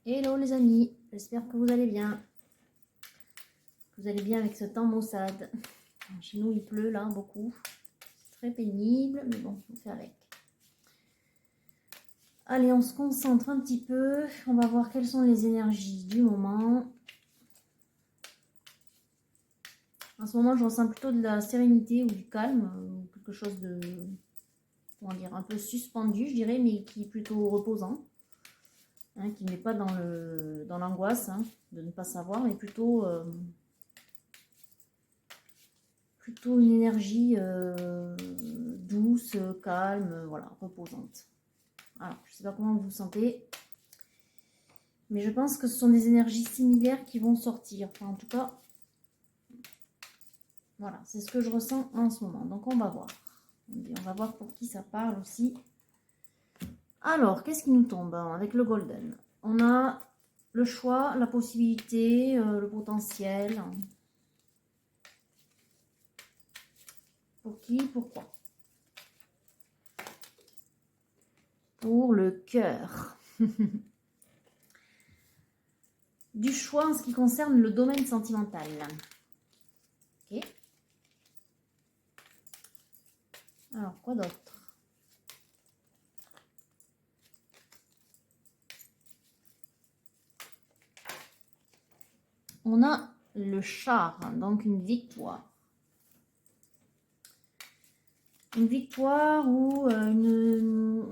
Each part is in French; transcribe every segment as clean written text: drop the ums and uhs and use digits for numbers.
Hello les amis, j'espère que vous allez bien. Que vous allez bien avec ce temps maussade. Chez nous il pleut là beaucoup. C'est très pénible, mais bon, on fait avec. Allez, on se concentre un petit peu. On va voir quelles sont les énergies du moment. En ce moment, je ressens plutôt de la sérénité ou du calme, ou quelque chose de, comment dire, un peu suspendu, je dirais, mais qui est plutôt reposant. Hein, qui n'est pas dans l'angoisse de ne pas savoir, mais plutôt une énergie douce, calme, voilà, reposante. Alors, je ne sais pas comment vous vous sentez, mais je pense que ce sont des énergies similaires qui vont sortir. Enfin, en tout cas, voilà, c'est ce que je ressens en ce moment. Donc, on va voir. On va voir pour qui ça parle aussi. Alors, qu'est-ce qui nous tombe avec le Golden? On a le choix, la possibilité, le potentiel. Pour qui? Pourquoi? Pour le cœur. Du choix en ce qui concerne le domaine sentimental. Ok. Alors, quoi d'autre? On a le char, donc une victoire. Une victoire ou une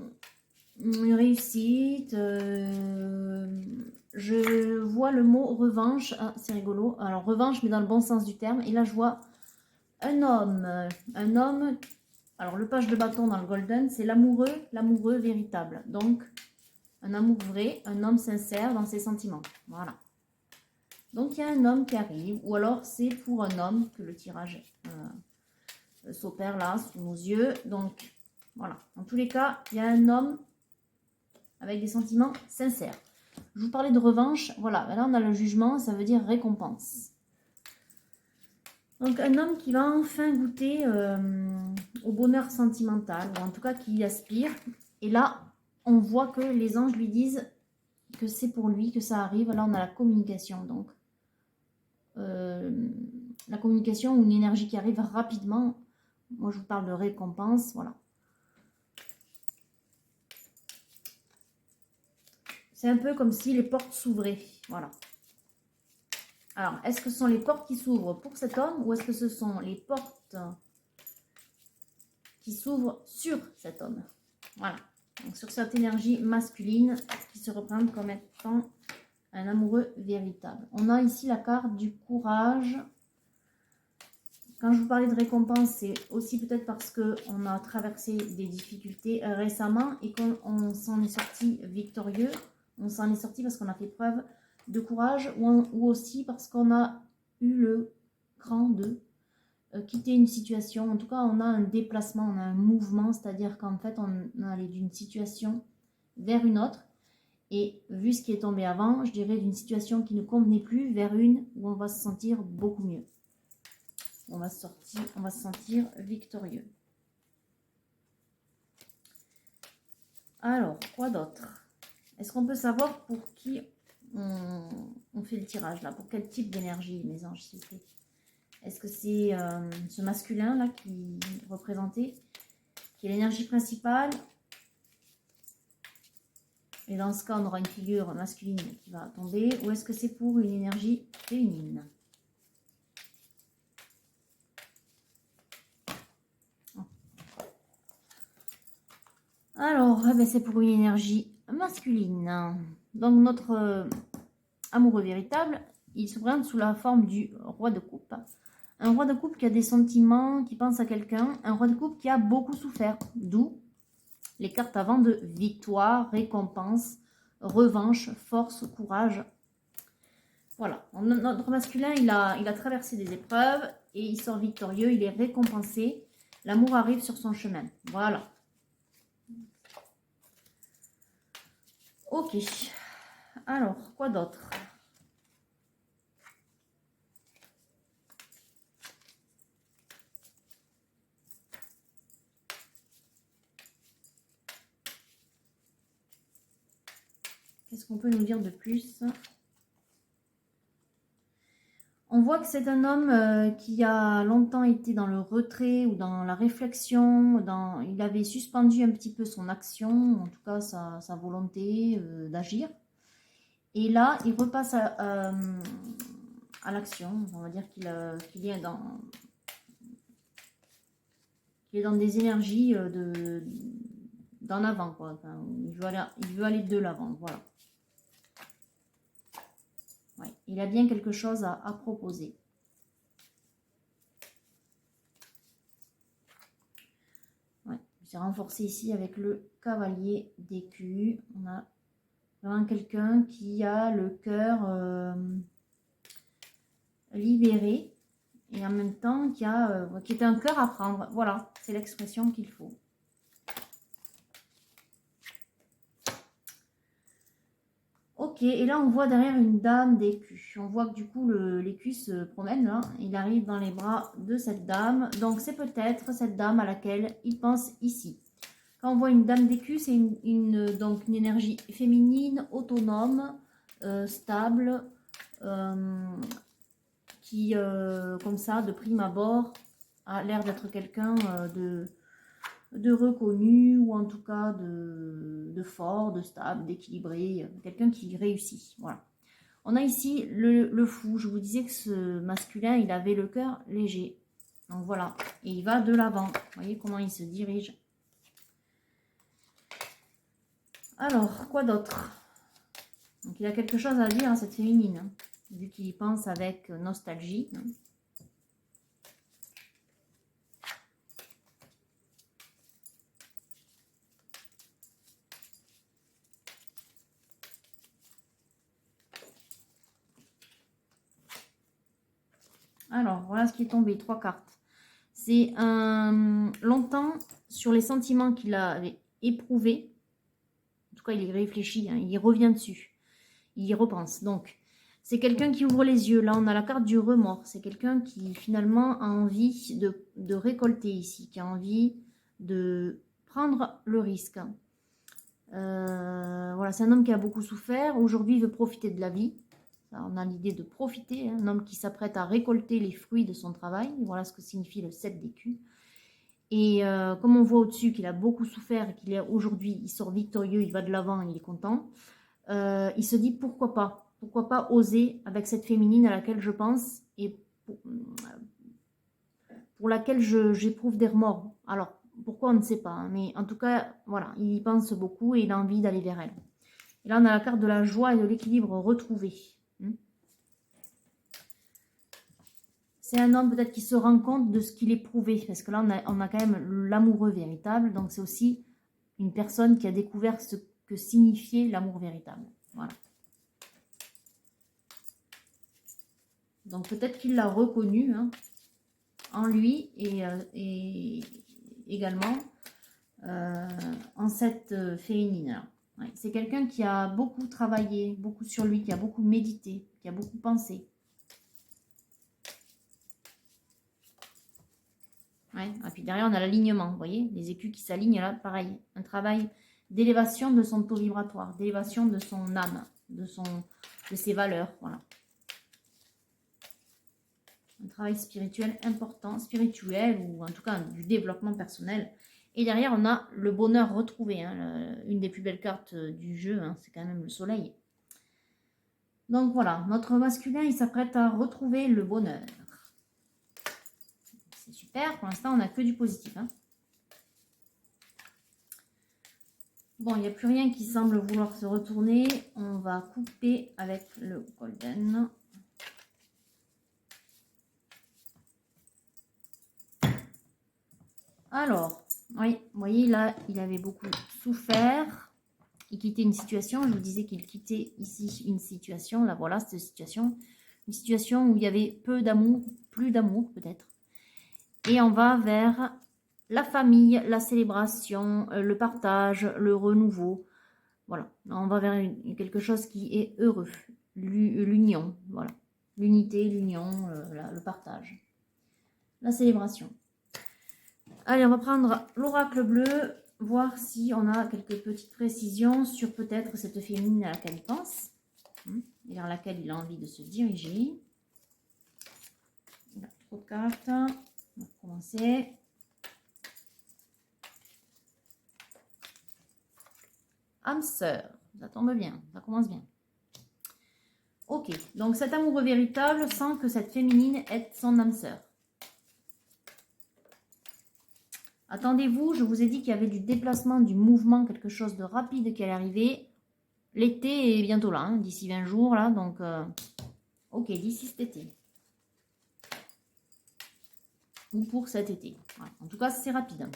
réussite. Je vois le mot revanche. Ah, c'est rigolo. Alors, revanche, mais dans le bon sens du terme. Et là, je vois un homme. Un homme. Alors, le page de bâton dans le golden, c'est l'amoureux véritable. Donc, un amour vrai, un homme sincère dans ses sentiments. Voilà. Donc, il y a un homme qui arrive. Ou alors, c'est pour un homme que le tirage s'opère là, sous nos yeux. Donc, voilà. En tous les cas, il y a un homme avec des sentiments sincères. Je vous parlais de revanche. Voilà, là, on a le jugement. Ça veut dire récompense. Donc, un homme qui va enfin goûter au bonheur sentimental, ou en tout cas qui y aspire. Et là, on voit que les anges lui disent que c'est pour lui que ça arrive. Là, on a la communication, donc. La communication ou une énergie qui arrive rapidement. Moi, je vous parle de récompense, voilà. C'est un peu comme si les portes s'ouvraient, voilà. Alors, est-ce que ce sont les portes qui s'ouvrent pour cet homme ou est-ce que ce sont les portes qui s'ouvrent sur cet homme? Voilà. Donc, sur cette énergie masculine qui se représente comme étant un amoureux véritable. On a ici la carte du courage. Quand je vous parlais de récompense, c'est aussi peut-être parce qu'on a traversé des difficultés récemment et qu'on s'en est sorti victorieux. On s'en est sorti parce qu'on a fait preuve de courage ou aussi parce qu'on a eu le cran de quitter une situation. En tout cas, on a un déplacement, on a un mouvement, c'est-à-dire qu'en fait, on est allé d'une situation vers une autre. Et vu ce qui est tombé avant, je dirais d'une situation qui ne convenait plus vers une où on va se sentir beaucoup mieux. On va se sentir victorieux. Alors, quoi d'autre? Est-ce qu'on peut savoir pour qui on fait le tirage là? Pour quel type d'énergie, mes anges, s'il vous plaît? Est-ce que c'est ce masculin là qui est représenté, qui est l'énergie principale? Et dans ce cas, on aura une figure masculine qui va tomber. Ou est-ce que c'est pour une énergie féminine? Alors, c'est pour une énergie masculine. Donc, notre amoureux véritable, il se présente sous la forme du roi de coupe. Un roi de coupe qui a des sentiments, qui pense à quelqu'un. Un roi de coupe qui a beaucoup souffert. D'où les cartes avant de victoire, récompense, revanche, force, courage. Voilà. Notre masculin, il a traversé des épreuves et il sort victorieux, il est récompensé. L'amour arrive sur son chemin. Voilà. Ok. Alors, quoi d'autre? Qu'est-ce Qu'est-ce qu'on peut nous dire de plus? On voit que c'est un homme qui a longtemps été dans le retrait ou dans la réflexion. Il avait suspendu un petit peu son action, en tout cas sa volonté d'agir. Et là, il repasse à l'action. On va dire qu'il est dans des énergies d'en avant, quoi. Enfin, il veut aller de l'avant, voilà. Ouais, il a bien quelque chose à proposer. Ouais, c'est renforcé ici avec le cavalier d'écus. On a vraiment quelqu'un qui a le cœur libéré et en même temps qui est un cœur à prendre. Voilà, c'est l'expression qu'il faut. Ok, et là on voit derrière une dame d'écu. On voit que du coup l'écu se promène là. Il arrive dans les bras de cette dame. Donc c'est peut-être cette dame à laquelle il pense ici. Quand on voit une dame d'écu, c'est donc une énergie féminine, autonome, stable, qui comme ça de prime abord a l'air d'être quelqu'un de reconnu, ou en tout cas de fort, de stable, d'équilibré, quelqu'un qui réussit. Voilà. On a ici le fou. Je vous disais que ce masculin, il avait le cœur léger. Donc voilà. Et il va de l'avant. Vous voyez comment il se dirige. Alors, quoi d'autre? Donc il a quelque chose à dire à cette féminine, hein, vu qu'il y pense avec nostalgie. Hein. Alors, voilà ce qui est tombé, 3 cartes. C'est longtemps sur les sentiments qu'il avait éprouvés. En tout cas, il y réfléchit, hein, il y revient dessus. Il y repense. Donc, c'est quelqu'un qui ouvre les yeux. Là, on a la carte du remords. C'est quelqu'un qui, finalement, a envie de récolter ici, qui a envie de prendre le risque. Voilà, c'est un homme qui a beaucoup souffert. Aujourd'hui, il veut profiter de la vie. On a l'idée de profiter, hein, un homme qui s'apprête à récolter les fruits de son travail. Voilà ce que signifie le 7 d'écus. Et comme on voit au-dessus qu'il a beaucoup souffert et qu'il est aujourd'hui, il sort victorieux, il va de l'avant, il est content. Il se dit pourquoi pas oser avec cette féminine à laquelle je pense et pour laquelle j'éprouve des remords. Alors, pourquoi on ne sait pas, hein, mais en tout cas, voilà, il y pense beaucoup et il a envie d'aller vers elle. Et là, on a la carte de la joie et de l'équilibre retrouvé. C'est un homme peut-être qui se rend compte de ce qu'il éprouvait, parce que là, on a quand même l'amoureux véritable, donc c'est aussi une personne qui a découvert ce que signifiait l'amour véritable. Voilà. Donc peut-être qu'il l'a reconnu, hein, en lui et également en cette féminine. Ouais, c'est quelqu'un qui a beaucoup travaillé, beaucoup sur lui, qui a beaucoup médité, qui a beaucoup pensé. Ouais. Et puis derrière, on a l'alignement, vous voyez, les écus qui s'alignent là, pareil. Un travail d'élévation de son taux vibratoire, d'élévation de son âme, de ses valeurs, voilà. Un travail spirituel important, spirituel ou en tout cas du développement personnel. Et derrière, on a le bonheur retrouvé, hein, une des plus belles cartes du jeu, hein, c'est quand même le soleil. Donc voilà, notre masculin, il s'apprête à retrouver le bonheur. C'est super, pour l'instant, on n'a que du positif. Hein. Bon, il n'y a plus rien qui semble vouloir se retourner. On va couper avec le golden. Alors, oui, vous voyez, là, il avait beaucoup souffert. Il quittait une situation. Je vous disais qu'il quittait ici une situation. Là, voilà, cette situation. Une situation où il y avait peu d'amour, plus d'amour peut-être. Et on va vers la famille, la célébration, le partage, le renouveau. Voilà, on va vers quelque chose qui est heureux. L'union, voilà. L'unité, l'union, le partage. La célébration. Allez, on va prendre l'oracle bleu voir si on a quelques petites précisions sur peut-être cette féminine à laquelle il pense, et vers laquelle il a envie de se diriger. Il a trop de cartes. On va commencer. Âme sœur, ça tombe bien, ça commence bien. Ok, donc cet amoureux véritable sent que cette féminine est son âme sœur. Attendez-vous, je vous ai dit qu'il y avait du déplacement, du mouvement, quelque chose de rapide qui allait arriver. L'été est bientôt là, hein, d'ici 20 jours, là, donc... ok, d'ici cet été. Ou pour cet été. Voilà. En tout cas, c'est rapide.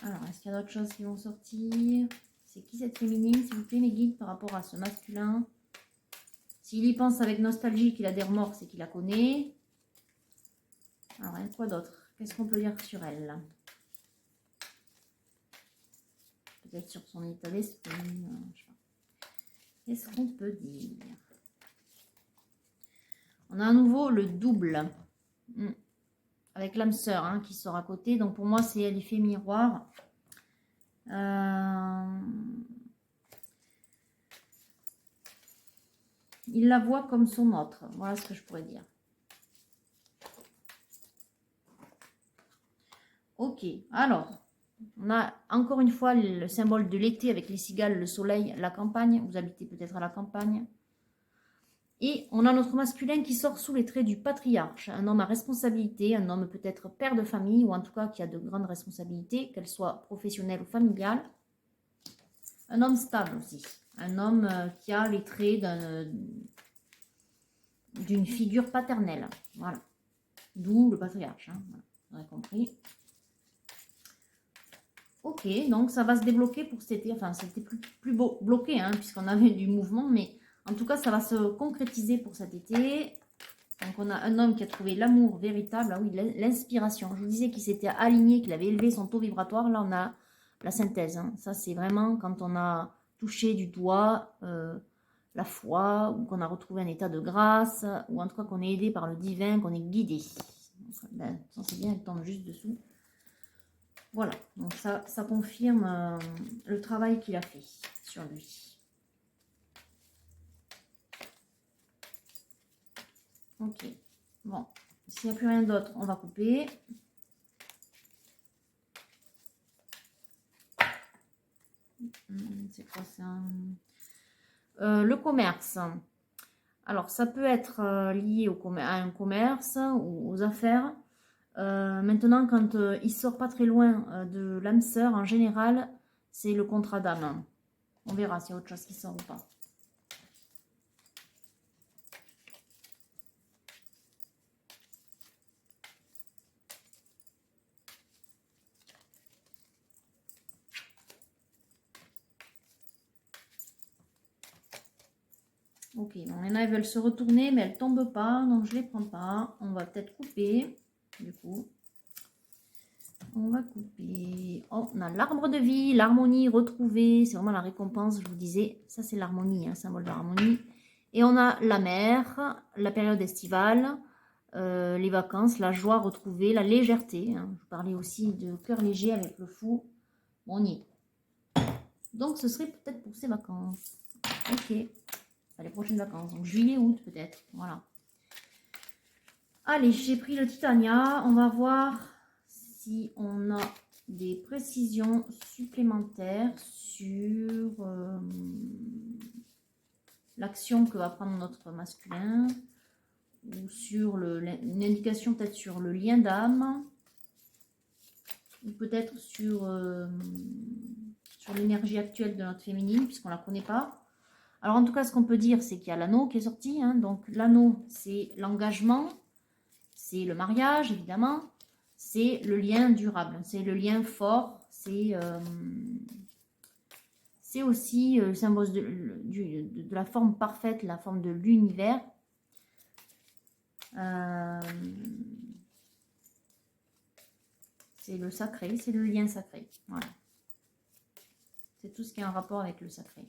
Alors, est-ce qu'il y a d'autres choses qui vont sortir? C'est qui cette féminine, s'il vous plaît, mes guides, par rapport à ce masculin? S'il y pense avec nostalgie, qu'il a des remords, c'est qu'il la connaît. Alors, quoi d'autre? Qu'est-ce qu'on peut dire sur elle? Peut-être sur son état d'esprit. Qu'est-ce qu'on peut dire? On a à nouveau le double. Avec l'âme sœur hein, qui sort à côté. Donc pour moi, c'est l'effet miroir. Il la voit comme son autre. Voilà ce que je pourrais dire. Ok, alors, on a encore une fois le symbole de l'été avec les cigales, le soleil, la campagne. Vous habitez peut-être à la campagne. Et on a notre masculin qui sort sous les traits du patriarche, un homme à responsabilité, un homme peut-être père de famille, ou en tout cas qui a de grandes responsabilités, qu'elles soient professionnelles ou familiales. Un homme stable aussi, un homme qui a les traits d'une figure paternelle, voilà. D'où le patriarche, hein. Voilà. Vous avez compris. Ok, donc ça va se débloquer pour cet été, enfin c'était plus bloqué, hein, puisqu'on avait du mouvement, mais en tout cas ça va se concrétiser pour cet été. Donc on a un homme qui a trouvé l'amour véritable, ah oui, l'inspiration. Je vous disais qu'il s'était aligné, qu'il avait élevé son taux vibratoire, là on a la synthèse, hein. Ça c'est vraiment quand on a touché du doigt la foi, ou qu'on a retrouvé un état de grâce, ou en tout cas qu'on est aidé par le divin, qu'on est guidé. Ben, ça c'est bien, elle tombe juste dessous. Voilà, donc ça confirme le travail qu'il a fait sur lui. Ok, bon, s'il n'y a plus rien d'autre, on va couper. C'est quoi ça? Le commerce. Alors, ça peut être lié à un commerce ou aux affaires. Maintenant, quand il sort pas très loin de l'âme sœur, en général, c'est le contrat d'âme. On verra s'il y a autre chose qui sort ou pas. Ok, bon, il y en a, elles veulent se retourner, mais elles ne tombent pas, donc je ne les prends pas. On va peut-être couper, du coup. On va couper. Oh, on a l'arbre de vie, l'harmonie retrouvée. C'est vraiment la récompense, je vous disais. Ça, c'est l'harmonie, un symbole d'harmonie. Et on a la mer, la période estivale, les vacances, la joie retrouvée, la légèreté. Hein. Je parlais aussi de cœur léger avec le fou. Bon, on y est. Donc, ce serait peut-être pour ces vacances. Ok. Les prochaines vacances. Donc, juillet, août, peut-être. Voilà. Allez, j'ai pris le Titania. On va voir si on a des précisions supplémentaires sur l'action que va prendre notre masculin, ou sur une indication peut-être sur le lien d'âme, ou peut-être sur l'énergie actuelle de notre féminine, puisqu'on ne la connaît pas. Alors en tout cas, ce qu'on peut dire, c'est qu'il y a l'anneau qui est sorti, hein. Donc l'anneau, c'est l'engagement, c'est le mariage, évidemment, c'est le lien durable, c'est le lien fort, c'est aussi le symbole de la forme parfaite, la forme de l'univers. C'est le sacré, c'est le lien sacré. Voilà. C'est tout ce qui est en rapport avec le sacré.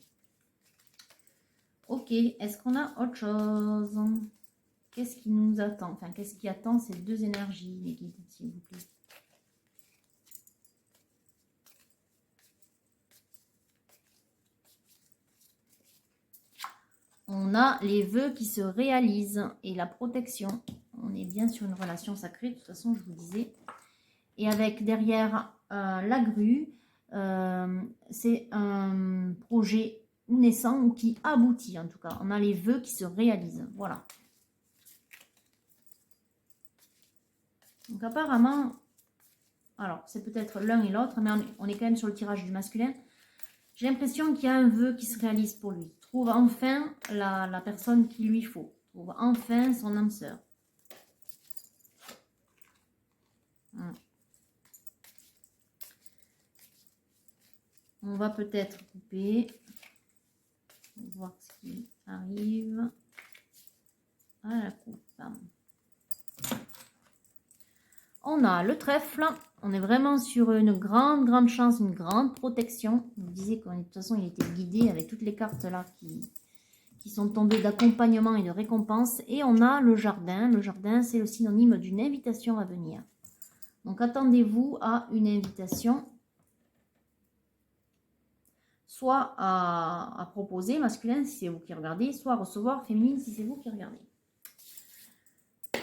Ok, est-ce qu'on a autre chose? Qu'est-ce qui nous attend? Enfin, qu'est-ce qui attend ces deux énergies, les guides, s'il vous plaît? On a les vœux qui se réalisent et la protection. On est bien sur une relation sacrée, de toute façon, je vous disais. Et avec derrière la grue, c'est un projet naissant ou qui aboutit en tout cas. On a les vœux qui se réalisent. Voilà. Donc apparemment, alors c'est peut-être l'un et l'autre, mais on est quand même sur le tirage du masculin. J'ai l'impression qu'il y a un vœu qui se réalise pour lui. Trouve enfin la personne qu'il lui faut. Trouve enfin son âme sœur. On va peut-être couper. On va voir ce qui arrive à la coupe. On a le trèfle. On est vraiment sur une grande chance, une grande protection. Je vous disais qu'de toute façon, il était guidé avec toutes les cartes là qui sont tombées d'accompagnement et de récompense. Et on a le jardin. Le jardin, c'est le synonyme d'une invitation à venir. Donc, attendez-vous à une invitation, soit à proposer, masculin, si c'est vous qui regardez, soit à recevoir, féminine, si c'est vous qui regardez.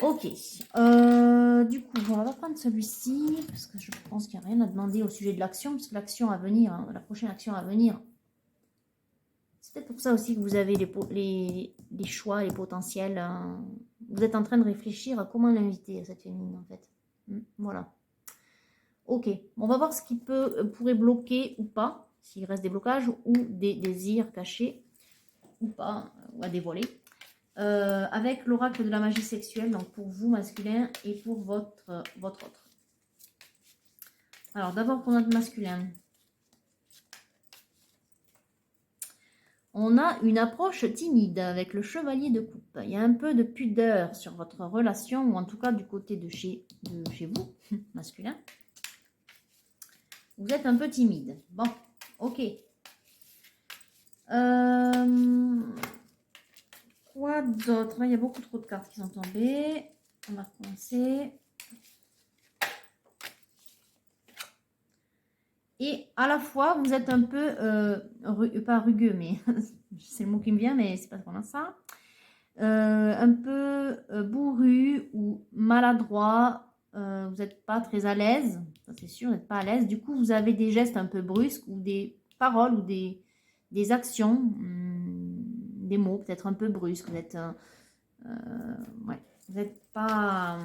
Ok. Du coup, on va prendre celui-ci, parce que je pense qu'il n'y a rien à demander au sujet de l'action, parce que l'action à venir, hein, la prochaine action à venir, c'est peut-être pour ça aussi que vous avez les choix, les potentiels. Hein. Vous êtes en train de réfléchir à comment l'inviter à cette féminine, en fait. Voilà. Ok. On va voir ce qui pourrait bloquer ou pas, s'il reste des blocages ou des désirs cachés ou pas, ou à dévoiler. Avec l'oracle de la magie sexuelle, donc pour vous masculin et pour votre autre. Alors d'abord pour notre masculin. On a une approche timide avec le chevalier de coupe. Il y a un peu de pudeur sur votre relation, ou en tout cas du côté de chez vous, masculin. Vous êtes un peu timide. Bon, ok. Quoi d'autre? Il y a beaucoup trop de cartes qui sont tombées. On va recommencer. Et à la fois, vous êtes un peu, pas rugueux, mais c'est le mot qui me vient, mais c'est pas vraiment ça. Un peu bourru ou maladroit. Vous n'êtes pas très à l'aise, ça c'est sûr, vous n'êtes pas à l'aise. Du coup, vous avez des gestes un peu brusques ou des paroles ou des actions, des mots peut-être un peu brusques. Vous êtes, ouais, vous n'êtes pas...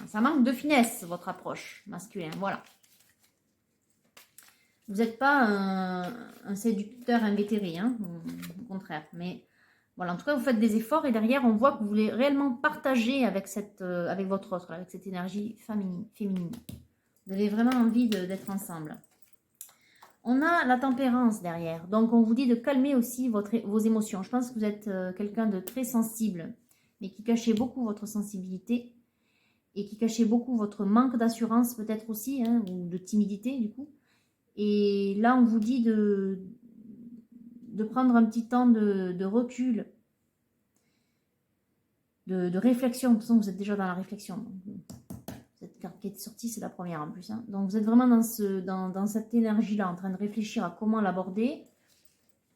ça manque de finesse, votre approche masculine, voilà. Vous n'êtes pas un séducteur invétéré, hein, au contraire. Mais voilà, en tout cas, vous faites des efforts et derrière, on voit que vous voulez réellement partager avec, avec votre autre, avec cette énergie féminine. Vous avez vraiment envie d'être ensemble. On a la tempérance derrière. Donc, on vous dit de calmer aussi vos émotions. Je pense que vous êtes quelqu'un de très sensible, mais qui cachez beaucoup votre sensibilité et qui cachez beaucoup votre manque d'assurance peut-être aussi, hein, ou de timidité du coup. Et là, on vous dit de prendre un petit temps de recul, de réflexion. De toute façon, vous êtes déjà dans la réflexion. Cette carte qui est sortie, c'est la première en plus. Hein. Donc, vous êtes vraiment dans cette énergie-là, en train de réfléchir à comment l'aborder.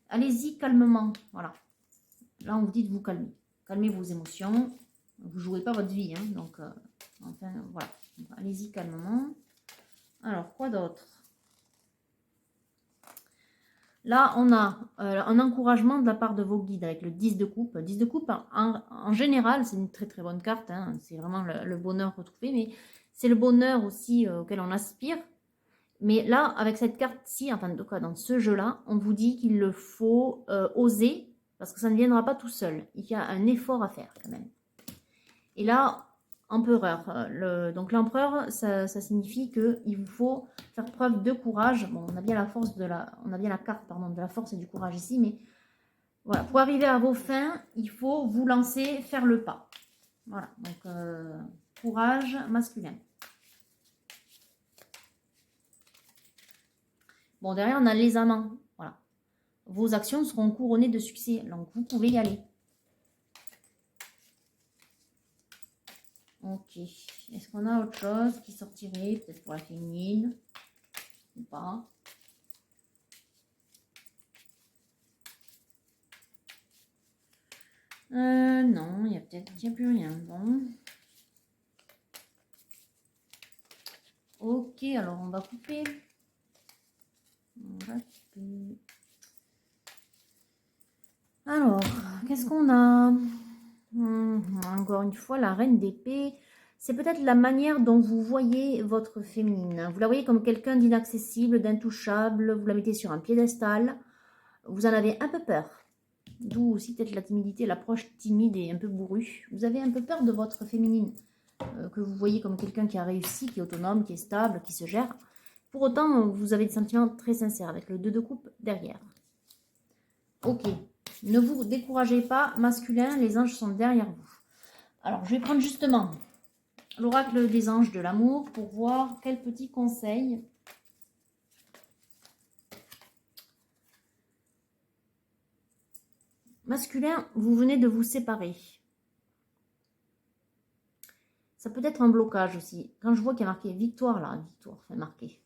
Allez-y calmement. Voilà. Là, on vous dit de vous calmer. Calmez vos émotions. Vous ne jouez pas votre vie. Hein. Donc, enfin, voilà. Allez-y calmement. Alors, quoi d'autre? Là, on a un encouragement de la part de vos guides avec le 10 de coupe. 10 de coupe, en général, c'est une très très bonne carte. Hein. C'est vraiment le bonheur retrouvé, mais c'est le bonheur aussi auquel on aspire. Mais là, avec cette carte-ci, enfin, en tout cas, dans ce jeu-là, on vous dit qu'il le faut oser, parce que ça ne viendra pas tout seul. Il y a un effort à faire quand même. Et là, empereur. Donc l'empereur, ça signifie qu'il vous faut faire preuve de courage. Bon, on a bien la force on a bien la carte pardon, de la force et du courage ici, mais voilà, pour arriver à vos fins, il faut vous lancer, faire le pas. Voilà, donc courage masculin. Bon, derrière, on a les amants. Voilà. vos actions seront couronnées de succès. Donc, vous pouvez y aller. Ok. Est-ce qu'on a autre chose qui sortirait? Peut-être pour la féminine. Ou pas. Non, il y a peut-être plus rien. Bon. Ok, alors on va couper. On va couper. Alors, qu'est-ce qu'on a? Encore une fois, la reine d'épée. C'est peut-être la manière dont vous voyez votre féminine. Vous la voyez comme quelqu'un d'inaccessible, d'intouchable. Vous la mettez sur un piédestal. Vous en avez un peu peur. D'où aussi peut-être la timidité, l'approche timide et un peu bourrue. Vous avez un peu peur de votre féminine, que vous voyez comme quelqu'un qui a réussi, qui est autonome, qui est stable, qui se gère. Pour autant, vous avez des sentiments très sincères avec le 2 de coupe derrière. Ok. Ne vous découragez pas, masculin, les anges sont derrière vous. Alors, je vais prendre justement l'oracle des anges de l'amour pour voir quel petit conseil masculin, vous venez de vous séparer. Ça peut être un blocage aussi. Quand je vois qu'il y a marqué victoire, là, victoire, enfin marqué.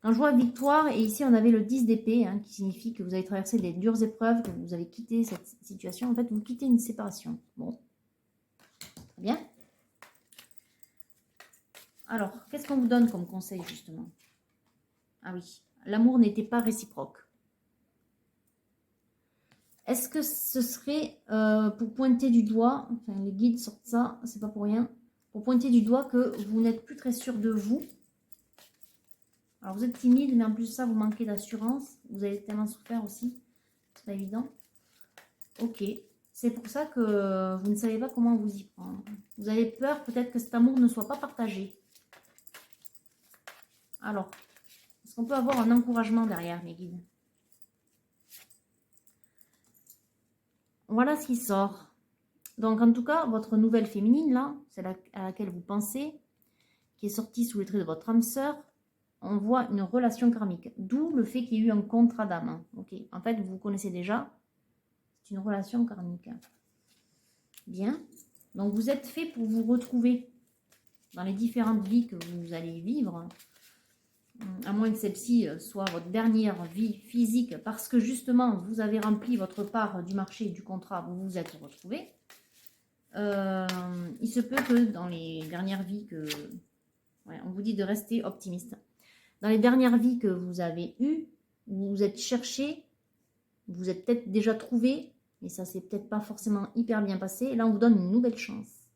Quand je vois victoire, et ici on avait le 10 d'épée, hein, qui signifie que vous avez traversé des dures épreuves, que vous avez quitté cette situation. En fait, vous quittez une séparation. Bon, très bien. Alors, qu'est-ce qu'on vous donne comme conseil, justement? Ah oui, l'amour n'était pas réciproque. Est-ce que ce serait pour pointer du doigt, enfin les guides sortent ça, c'est pas pour rien, pour pointer du doigt que vous n'êtes plus très sûr de vous. Alors vous êtes timide, mais en plus de ça, vous manquez d'assurance. Vous avez tellement souffert aussi, c'est pas évident. Ok, c'est pour ça que vous ne savez pas comment vous y prendre. Vous avez peur peut-être que cet amour ne soit pas partagé. Alors, est-ce qu'on peut avoir un encouragement derrière, mes guides? Voilà ce qui sort. Donc, en tout cas, votre nouvelle féminine, là, celle à laquelle vous pensez, qui est sortie sous les traits de votre âme sœur, on voit une relation karmique. D'où le fait qu'il y ait eu un contrat d'âme. Ok, en fait, vous connaissez déjà. C'est une relation karmique. Bien. Donc, vous êtes fait pour vous retrouver dans les différentes vies que vous allez vivre. À moins que celle-ci soit votre dernière vie physique, parce que justement, vous avez rempli votre part du marché, du contrat, vous vous êtes retrouvés. Il se peut que dans les dernières vies que... Ouais, on vous dit de rester optimiste. Dans les dernières vies que vous avez eues, vous vous êtes cherché, vous êtes peut-être déjà trouvé, mais ça s'est peut-être pas forcément hyper bien passé. Et là, on vous donne une nouvelle chance.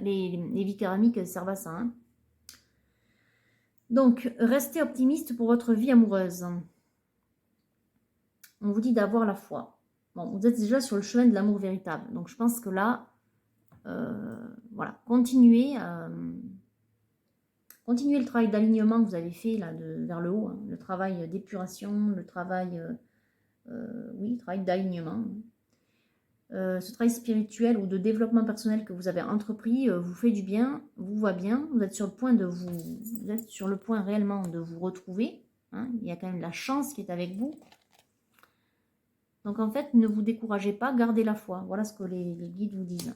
Les vies karmiques servent à ça. Hein. Donc, restez optimiste pour votre vie amoureuse. On vous dit d'avoir la foi. Bon, vous êtes déjà sur le chemin de l'amour véritable. Donc, je pense que là, voilà, continuez le travail d'alignement que vous avez fait là, vers le haut. Hein, le travail d'épuration, le travail, oui, travail d'alignement. Ce travail spirituel ou de développement personnel que vous avez entrepris vous fait du bien, vous va bien. Vous êtes sur le point vous êtes sur le point réellement de vous retrouver. Hein, il y a quand même la chance qui est avec vous. Donc en fait, ne vous découragez pas, gardez la foi. Voilà ce que les guides vous disent.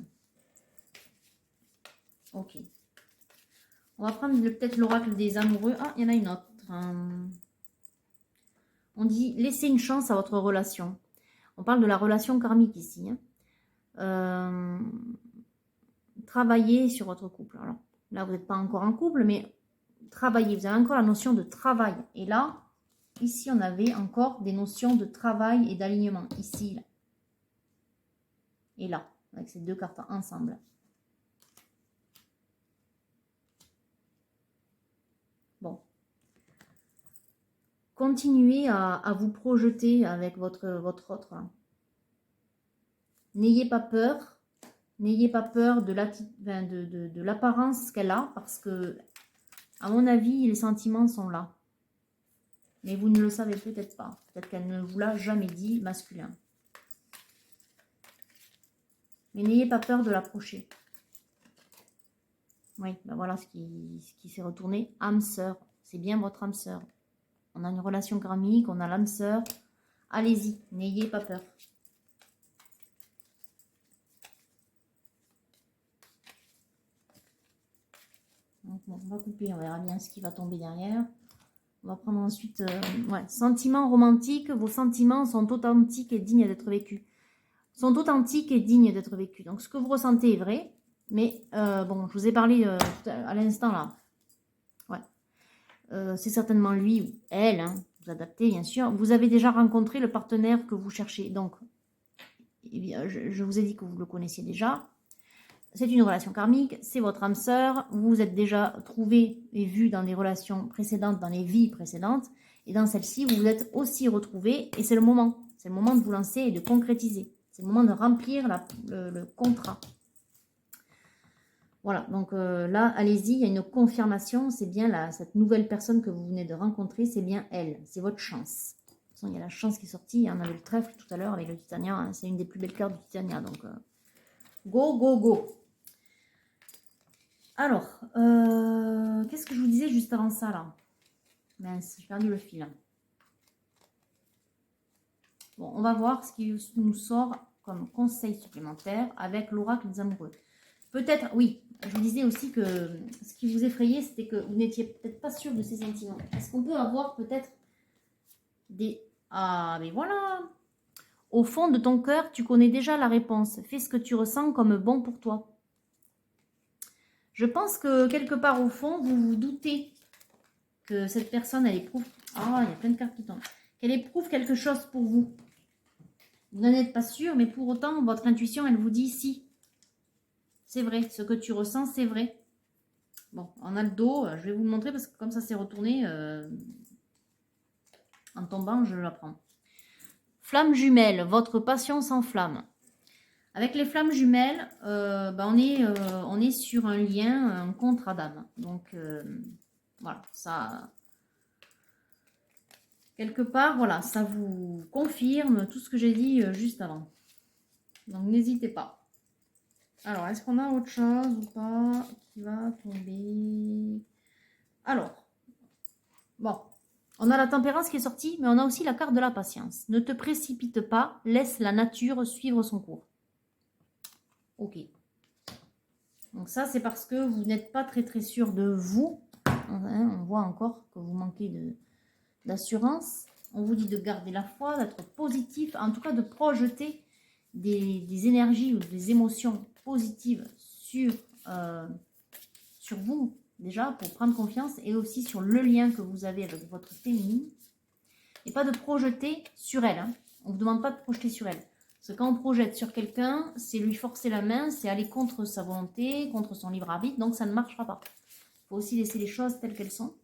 Ok. On va prendre peut-être l'oracle des amoureux. Ah, il y en a une autre. On dit, laissez une chance à votre relation. On parle de la relation karmique ici. Hein. Travaillez sur votre couple. Alors là, vous n'êtes pas encore en couple, mais travaillez. Vous avez encore la notion de travail. Et là, ici, on avait encore des notions de travail et d'alignement. Ici, là. Et là, avec ces deux cartes ensemble. Bon. Continuez à vous projeter avec votre autre. N'ayez pas peur. N'ayez pas peur de l'apparence qu'elle a, parce que, à mon avis, les sentiments sont là. Mais vous ne le savez peut-être pas. Peut-être qu'elle ne vous l'a jamais dit, masculin. Mais n'ayez pas peur de l'approcher. Oui, ben voilà ce qui s'est retourné. Âme sœur, c'est bien votre âme sœur. On a une relation karmique, on a l'âme sœur. allez-y, n'ayez pas peur. Donc, bon, on va couper, on verra bien ce qui va tomber derrière. On va prendre ensuite, ouais, sentiments romantiques. Vos sentiments sont authentiques et dignes d'être vécus. Sont authentiques et dignes d'être vécus. Donc, ce que vous ressentez est vrai. Mais, bon, je vous ai parlé à l'instant, là. Ouais. C'est certainement lui ou elle, hein, vous adaptez, bien sûr. Vous avez déjà rencontré le partenaire que vous cherchez. Donc, eh bien, je vous ai dit que vous le connaissiez déjà. C'est une relation karmique, c'est votre âme sœur, vous vous êtes déjà trouvé et vu dans des relations précédentes, dans les vies précédentes, et dans celle-ci, vous vous êtes aussi retrouvé, et c'est le moment. C'est le moment de vous lancer et de concrétiser. C'est le moment de remplir le contrat. Voilà, donc là, allez-y, il y a une confirmation, c'est bien cette nouvelle personne que vous venez de rencontrer, c'est bien elle, c'est votre chance. De toute façon, il y a la chance qui est sortie, on avait le trèfle tout à l'heure avec le Titania, hein, c'est une des plus belles cartes du Titania, donc go, go, go. Alors, qu'est-ce que je vous disais juste avant ça, là? Mince, j'ai perdu le fil. Bon, on va voir ce qui nous sort comme conseil supplémentaire avec l'oracle des amoureux. Peut-être, oui, je vous disais aussi que ce qui vous effrayait, c'était que vous n'étiez peut-être pas sûr de ces sentiments. Est-ce qu'on peut avoir peut-être des... Ah, mais voilà! Au fond de ton cœur, tu connais déjà la réponse. Fais ce que tu ressens comme bon pour toi. Je pense que quelque part au fond, vous vous doutez que cette personne, elle éprouve... Ah, il y a plein de cartes qui tombent. Qu'elle éprouve quelque chose pour vous. Vous n'en êtes pas sûr, mais pour autant, votre intuition, elle vous dit si. C'est vrai, ce que tu ressens, c'est vrai. Bon, on a le dos, je vais vous le montrer parce que comme ça s'est retourné, en tombant, je l'apprends. Flamme jumelle, votre passion s'enflamme. Avec les flammes jumelles, on est sur un lien, un contrat d'âme. Donc, voilà, ça... Quelque part, voilà, ça vous confirme tout ce que j'ai dit juste avant. Donc, n'hésitez pas. Alors, est-ce qu'on a autre chose ou pas qui va tomber? Alors, bon, on a la tempérance qui est sortie, mais on a aussi la carte de la patience. Ne te précipite pas, laisse la nature suivre son cours. Ok. Donc ça, c'est parce que vous n'êtes pas très très sûr de vous. Hein, on voit encore que vous manquez d'assurance. On vous dit de garder la foi, d'être positif, en tout cas de projeter des énergies ou des émotions positives sur vous, déjà, pour prendre confiance, et aussi sur le lien que vous avez avec votre féminine. Et pas de projeter sur elle. Hein. On ne vous demande pas de projeter sur elle. Parce que quand on projette sur quelqu'un, c'est lui forcer la main, c'est aller contre sa volonté, contre son libre arbitre, donc ça ne marchera pas. Il faut aussi laisser les choses telles qu'elles sont.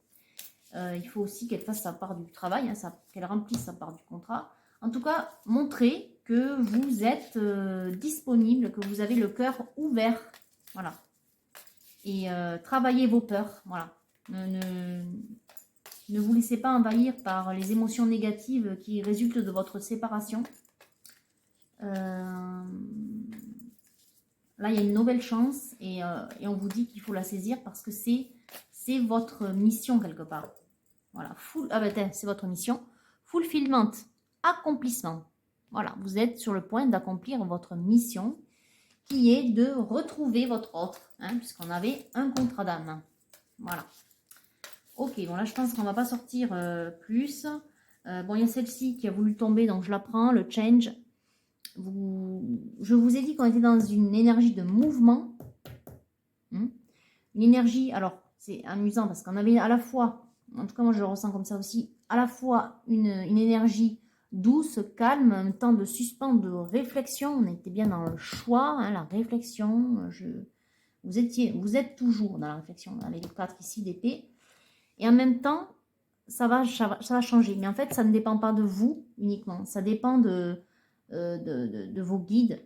Il faut aussi qu'elle fasse sa part du travail, hein, qu'elle remplisse sa part du contrat. En tout cas, montrez que vous êtes disponible, que vous avez le cœur ouvert. Voilà. Et travaillez vos peurs. Voilà. Ne vous laissez pas envahir par les émotions négatives qui résultent de votre séparation. Là, il y a une nouvelle chance et on vous dit qu'il faut la saisir parce que c'est votre mission quelque part. Voilà, c'est votre mission. Fulfillment, accomplissement. Voilà, vous êtes sur le point d'accomplir votre mission qui est de retrouver votre autre, hein, puisqu'on avait un contrat d'âme. Voilà. Ok, bon là je pense qu'on ne va pas sortir plus. Bon, il y a celle-ci qui a voulu tomber, donc je la prends, le change. Je vous ai dit qu'on était dans une énergie de mouvement. Une énergie, alors c'est amusant parce qu'on avait à la fois, en tout cas moi je le ressens comme ça aussi, à la fois une énergie douce, calme, un temps de suspens, de réflexion. On était bien dans le choix, hein, la réflexion. Vous êtes toujours dans la réflexion, avec les 4 ici d'épée. Et en même temps, ça va changer. Mais en fait, ça ne dépend pas de vous uniquement. Ça dépend de vos guides.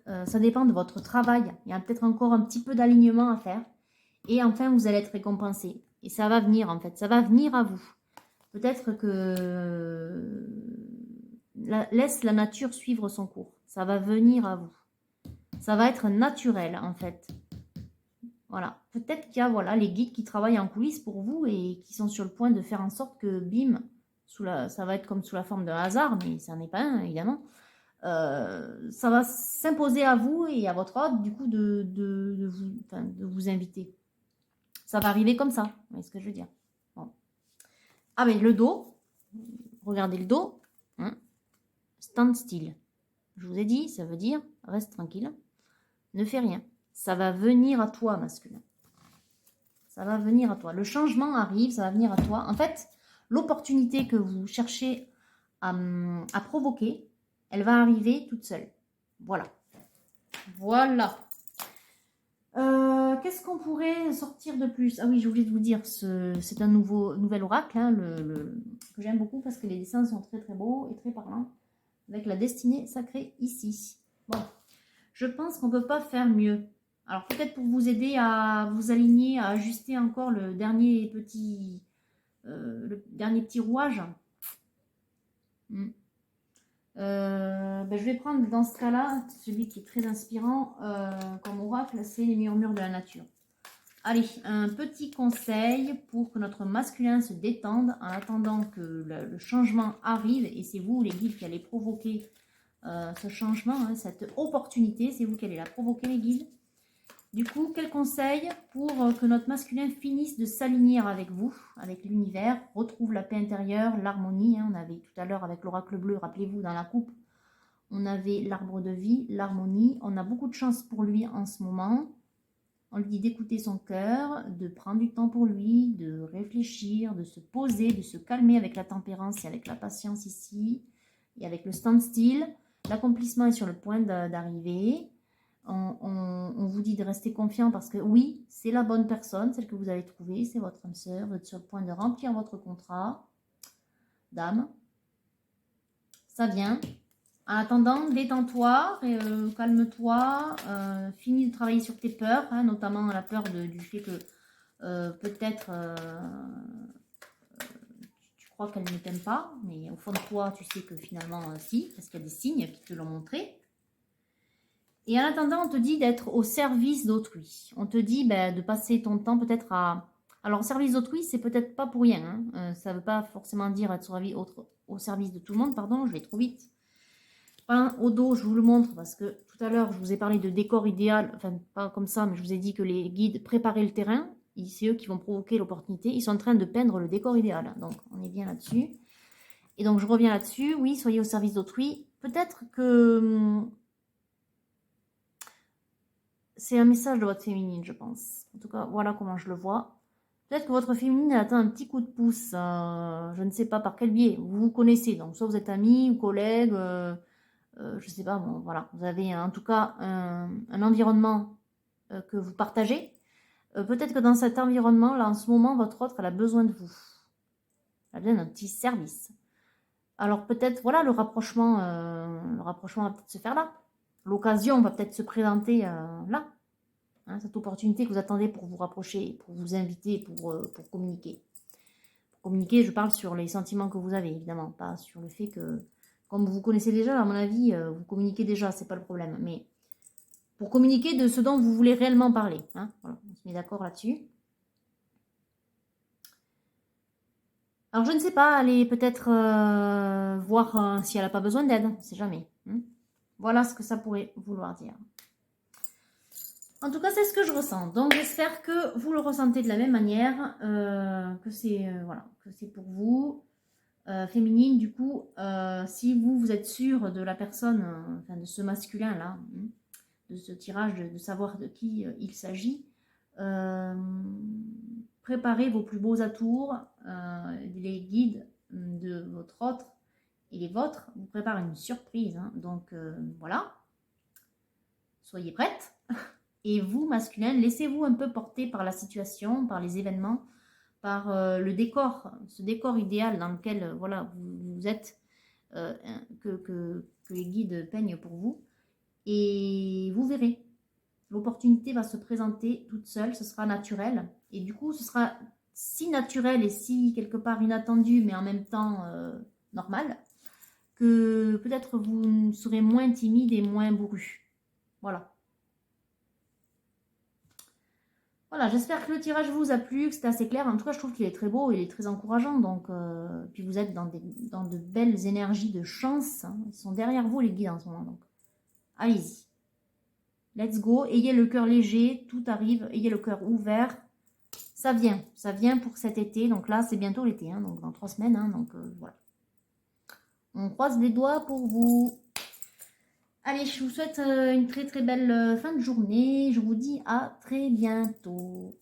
Ça dépend de votre travail. Il y a peut-être encore un petit peu d'alignement à faire. Et enfin, vous allez être récompensé. Et ça va venir, en fait. Ça va venir à vous. Peut-être que... laisse la nature suivre son cours. Ça va venir à vous. Ça va être naturel, en fait. Voilà. Peut-être qu'il y a les guides qui travaillent en coulisses pour vous et qui sont sur le point de faire en sorte que, bim, ça va être comme sous la forme d'un hasard, mais ça n'est pas un, évidemment. Ça va s'imposer à vous et à votre ordre, du coup, de vous inviter. Ça va arriver comme ça, vous voyez ce que je veux dire. Bon. Ah, mais le dos, regardez le dos, hein, stand still. Je vous ai dit, ça veut dire, reste tranquille, ne fais rien. Ça va venir à toi, masculin. Ça va venir à toi. Le changement arrive, ça va venir à toi. En fait, l'opportunité que vous cherchez à provoquer, elle va arriver toute seule. Voilà. Voilà. Qu'est-ce qu'on pourrait sortir de plus? Ah oui, j'ai oublié de vous dire, c'est un nouvel oracle hein, que j'aime beaucoup parce que les dessins sont très très beaux et très parlants. Avec la destinée sacrée ici. Bon, je pense qu'on ne peut pas faire mieux. Alors peut-être pour vous aider à vous aligner, à ajuster encore le dernier petit rouage. Je vais prendre dans ce cas-là, celui qui est très inspirant comme oracle, c'est les murmures de la nature. Allez, un petit conseil pour que notre masculin se détende en attendant que le changement arrive, et c'est vous les guides qui allez provoquer ce changement, hein, cette opportunité, c'est vous qui allez la provoquer les guides. Du coup, quel conseil pour que notre masculin finisse de s'aligner avec vous, avec l'univers, retrouve la paix intérieure, l'harmonie, hein, on avait tout à l'heure avec l'oracle bleu, rappelez-vous, dans la coupe, on avait l'arbre de vie, l'harmonie, on a beaucoup de chance pour lui en ce moment. On lui dit d'écouter son cœur, de prendre du temps pour lui, de réfléchir, de se poser, de se calmer avec la tempérance et avec la patience ici, et avec le standstill. L'accomplissement est sur le point d'arriver. On vous dit de rester confiant parce que oui, c'est la bonne personne, celle que vous avez trouvée, c'est votre âme sœur, vous êtes sur le point de remplir votre contrat. Dame, ça vient. En attendant, détends-toi, calme-toi, finis de travailler sur tes peurs, hein, notamment la peur du fait que peut-être tu crois qu'elle ne t'aime pas, mais au fond de toi, tu sais que finalement, si, parce qu'il y a des signes qui te l'ont montré. Et en attendant, on te dit d'être au service d'autrui. On te dit de passer ton temps peut-être à... Alors, au service d'autrui, c'est peut-être pas pour rien. Hein. Ça ne veut pas forcément dire être au service de tout le monde. Pardon, je vais trop vite. Au dos, je vous le montre parce que tout à l'heure, je vous ai parlé de décor idéal. Enfin, pas comme ça, mais je vous ai dit que les guides préparaient le terrain. C'est eux qui vont provoquer l'opportunité. Ils sont en train de peindre le décor idéal. Donc, on est bien là-dessus. Et donc, je reviens là-dessus. Oui, soyez au service d'autrui. Peut-être que... c'est un message de votre féminine, je pense. En tout cas, voilà comment je le vois. Peut-être que votre féminine a atteint un petit coup de pouce. Je ne sais pas par quel biais. Vous vous connaissez. Donc, soit vous êtes amis ou collègues. Je ne sais pas. Bon, voilà. Vous avez en tout cas un environnement que vous partagez. Peut-être que dans cet environnement, là, en ce moment, votre autre, elle a besoin de vous. Elle a besoin d'un petit service. Alors, peut-être, voilà, le rapprochement va peut-être se faire là. L'occasion va peut-être se présenter là. Hein, cette opportunité que vous attendez pour vous rapprocher, pour vous inviter, pour communiquer. Pour communiquer, je parle sur les sentiments que vous avez, évidemment, pas sur le fait que, comme vous connaissez déjà, à mon avis, vous communiquez déjà, c'est pas le problème. Mais pour communiquer de ce dont vous voulez réellement parler. Hein, voilà, on se met d'accord là-dessus. Alors, je ne sais pas, allez peut-être voir si elle n'a pas besoin d'aide, on ne sait jamais. Hein. Voilà ce que ça pourrait vouloir dire. En tout cas, c'est ce que je ressens. Donc, j'espère que vous le ressentez de la même manière, que c'est pour vous. Féminine, du coup, si vous êtes sûr de la personne, de ce masculin-là, hein, de ce tirage, de savoir de qui il s'agit, préparez vos plus beaux atours, les guides de votre autre et les vôtres vous préparent une surprise. Hein. Donc, voilà. Soyez prêtes. Et vous, masculin, laissez-vous un peu porter par la situation, par les événements, par le décor, ce décor idéal dans lequel voilà, vous êtes, que les guides peignent pour vous. Et vous verrez, l'opportunité va se présenter toute seule, ce sera naturel. Et du coup, ce sera si naturel et si quelque part inattendu, mais en même temps normal, que peut-être vous serez moins timide et moins bourru. Voilà. Voilà, j'espère que le tirage vous a plu, que c'était assez clair. En tout cas, je trouve qu'il est très beau, il est très encourageant. Donc, puis vous êtes dans de belles énergies de chance, hein. Ils sont derrière vous, les guides, en ce moment. Donc, allez-y. Let's go. Ayez le cœur léger, tout arrive. Ayez le cœur ouvert. Ça vient pour cet été. Donc là, c'est bientôt l'été, hein, donc dans 3 semaines. Hein, donc voilà. On croise les doigts pour vous. Allez, je vous souhaite une très très belle fin de journée. Je vous dis à très bientôt.